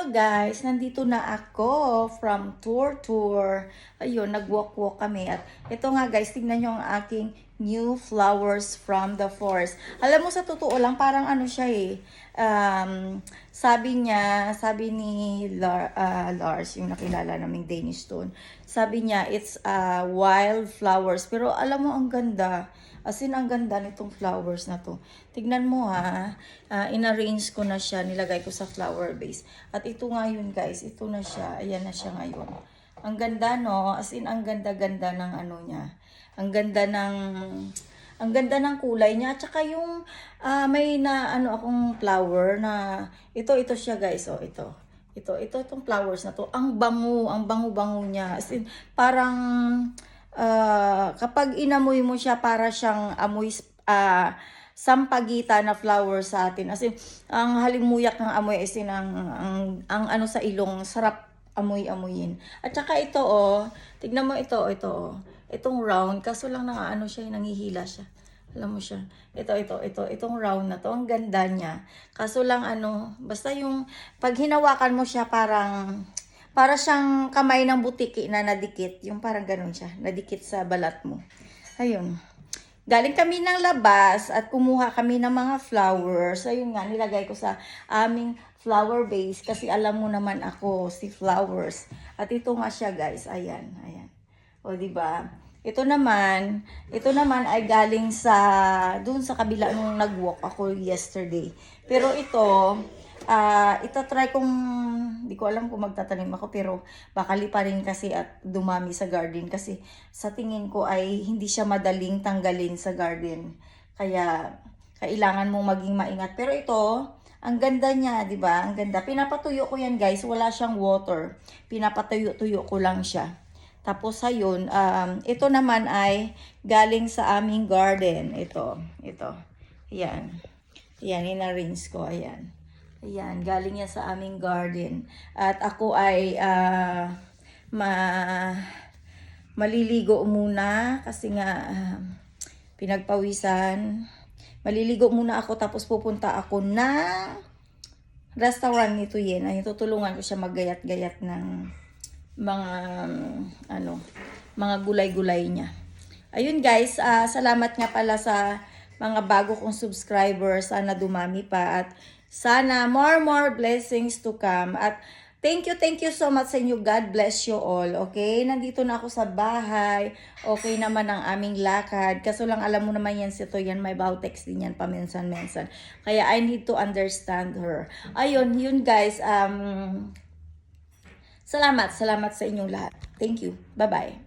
Hello guys, nandito na ako from tour. Ayun, nag-walk kami at ito nga guys, tingnan nyo ang aking new flowers from the forest. Alam mo sa totoo lang, parang ano siya sabi ni Lars, yung nakilala naming Danish stone, sabi niya it's wild flowers. Pero alam mo ang ganda. As in, ang ganda nitong flowers na to. Tignan mo ha. In-arrange ko na siya. Nilagay ko sa flower vase. At ito nga yun guys. Ito na siya. Ayan na siya ngayon. Ang ganda no. As in, ang ganda-ganda ng ano niya. Ang ganda ng kulay niya. At saka yung may na ano akong flower na ito siya guys. Oh, ito itong flowers na to. Ang bango niya. As in, parang kapag inamoy mo siya, para siyang amoy sampagita na flower sa atin. As in, ang halimuyak ng amoy is ang ano sa ilong, sarap amoy-amoyin. At saka ito tignan mo ito itong round, kaso lang ano siya, nangihila siya. Alam mo siya. Itong round na to, ang ganda niya. Kaso lang basta yung pag hinawakan mo siya, para siyang kamay ng butiki na nadikit. Yung parang ganun siya. Nadikit sa balat mo. Ayun. Galing kami ng labas at kumuha kami ng mga flowers. Ayun nga, nilagay ko sa aming flower vase. Kasi alam mo naman ako, si flowers. At ito nga siya guys. Ayan. O diba? Ito naman ay galing dun sa kabila nung nag-walk ako yesterday. Pero try kong, di ko alam kung magtatanim ako, pero baka liparin kasi at dumami sa garden. Kasi sa tingin ko ay hindi siya madaling tanggalin sa garden. Kaya kailangan mong maging maingat. Pero ito, ang ganda niya, di ba? Ang ganda. Pinapatuyo ko yan guys, wala siyang water. Pinapatuyo-tuyo ko lang siya. Tapos ayun, ito naman ay galing sa aming garden. Ito. Ayan. Ayan, in-arrange ko. Ayan, galing yan sa aming garden. At ako ay maliligo muna kasi nga pinagpawisan. Maliligo muna ako, tapos pupunta ako na restaurant nito yan. Ay, tutulungan ko siya maggayat-gayat ng mga gulay-gulay niya. Ayun guys, salamat nga pala sa mga bago kong subscribers. Sana dumami pa at sana more blessings to come. At thank you so much sa inyo. God bless you all. Okay? Nandito na ako sa bahay. Okay naman ang aming lakad. Kaso lang alam mo naman yan, may bawtex din yan paminsan-minsan. Kaya I need to understand her. Ayun, yun guys. Salamat sa inyong lahat. Thank you. Bye-bye.